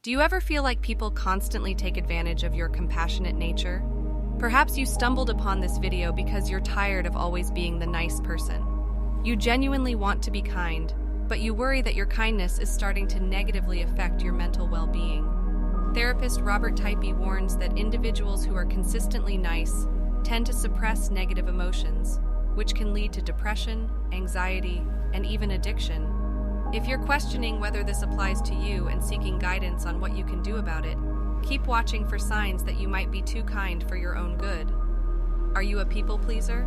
Do you ever feel like people constantly take advantage of your compassionate nature? Perhaps you stumbled upon this video because you're tired of always being the nice person. You genuinely want to be kind, but you worry that your kindness is starting to negatively affect your mental well-being. Therapist Robert Typey warns that individuals who are consistently nice tend to suppress negative emotions, which can lead to depression, anxiety, and even addiction. If you're questioning whether this applies to you and seeking guidance on what you can do about it, keep watching for signs that you might be too kind for your own good. Are you a people pleaser?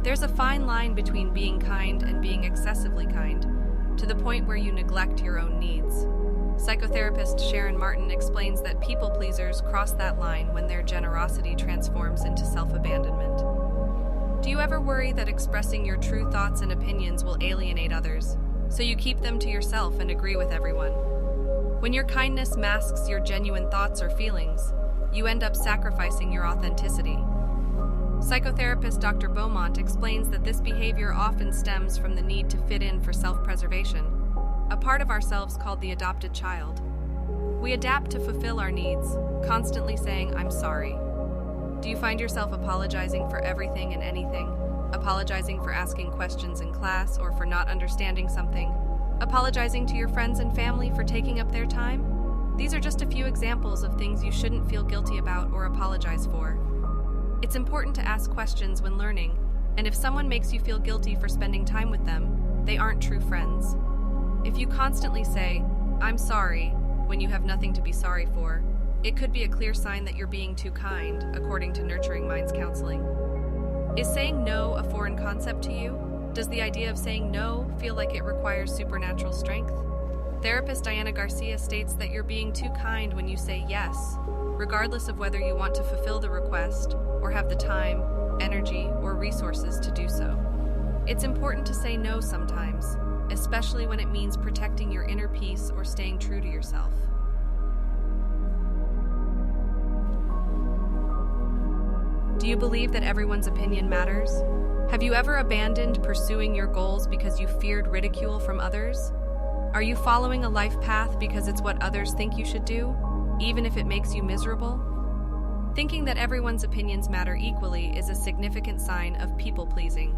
There's a fine line between being kind and being excessively kind, to the point where you neglect your own needs. Psychotherapist Sharon Martin explains that people pleasers cross that line when their generosity transforms into self-abandonment. Do you ever worry that expressing your true thoughts and opinions will alienate others, so you keep them to yourself and agree with everyone? When your kindness masks your genuine thoughts or feelings, you end up sacrificing your authenticity. Psychotherapist Dr. Beaumont explains that this behavior often stems from the need to fit in for self-preservation, a part of ourselves called the adopted child. We adapt to fulfill our needs, constantly saying, "I'm sorry." Do you find yourself apologizing for everything and anything? Apologizing for asking questions in class or for not understanding something? Apologizing to your friends and family for taking up their time? These are just a few examples of things you shouldn't feel guilty about or apologize for. It's important to ask questions when learning, and if someone makes you feel guilty for spending time with them, they aren't true friends. If you constantly say, "I'm sorry," when you have nothing to be sorry for, it could be a clear sign that you're being too kind, according to Nurturing Minds counseling. Is saying no a foreign concept to you? Does the idea of saying no feel like it requires supernatural strength? Therapist Garcia states that you're being too kind when you say yes, regardless of whether you want to fulfill the request or have the time, energy, or resources to do so. It's important to say no sometimes, especially when it means protecting your inner peace or staying true to yourself. Do you believe that everyone's opinion matters? Have you ever abandoned pursuing your goals because you feared ridicule from others? Are you following a life path because it's what others think you should do, even if it makes you miserable? Thinking that everyone's opinions matter equally is a significant sign of people-pleasing.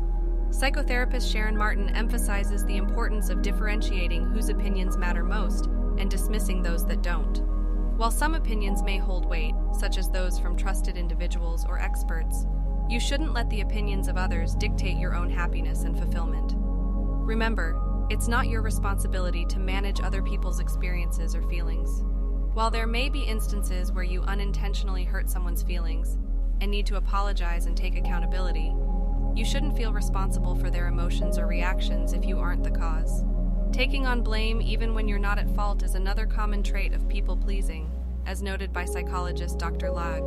Psychotherapist Sharon Martin emphasizes the importance of differentiating whose opinions matter most and dismissing those that don't. While some opinions may hold weight, such as those from trusted individuals or experts, you shouldn't let the opinions of others dictate your own happiness and fulfillment. Remember, it's not your responsibility to manage other people's experiences or feelings. While there may be instances where you unintentionally hurt someone's feelings and need to apologize and take accountability, you shouldn't feel responsible for their emotions or reactions if you aren't the cause. Taking on blame even when you're not at fault is another common trait of people-pleasing, as noted by psychologist Dr. Lag.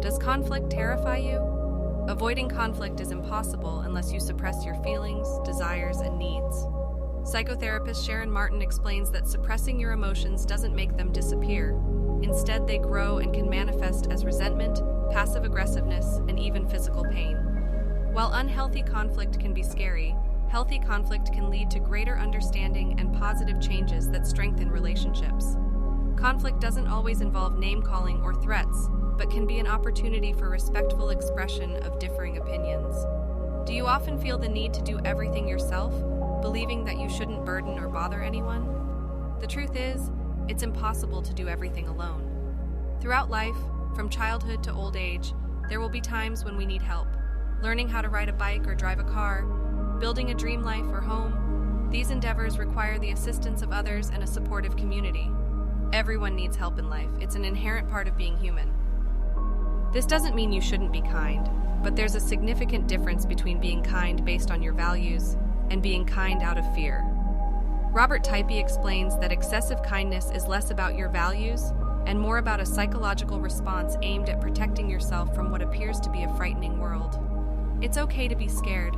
Does conflict terrify you? Avoiding conflict is impossible unless you suppress your feelings, desires, and needs. Psychotherapist Sharon Martin explains that suppressing your emotions doesn't make them disappear. Instead, they grow and can manifest as resentment, passive aggressiveness, and even physical pain. While unhealthy conflict can be scary, healthy conflict can lead to greater understanding and positive changes that strengthen relationships. Conflict doesn't always involve name-calling or threats, but can be an opportunity for respectful expression of differing opinions. Do you often feel the need to do everything yourself, believing that you shouldn't burden or bother anyone? The truth is, it's impossible to do everything alone. Throughout life, from childhood to old age, there will be times when we need help. Learning how to ride a bike or drive a car, building a dream life or home, these endeavors require the assistance of others and a supportive community. Everyone needs help in life. It's an inherent part of being human. This doesn't mean you shouldn't be kind, but there's a significant difference between being kind based on your values and being kind out of fear. Robert Typey explains that excessive kindness is less about your values and more about a psychological response aimed at protecting yourself from what appears to be a frightening world. It's okay to be scared,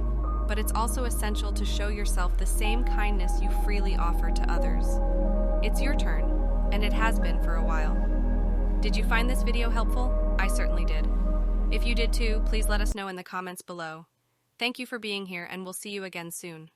but it's also essential to show yourself the same kindness you freely offer to others. It's your turn, and it has been for a while. Did you find this video helpful? I certainly did. If you did too, please let us know in the comments below. Thank you for being here, and we'll see you again soon.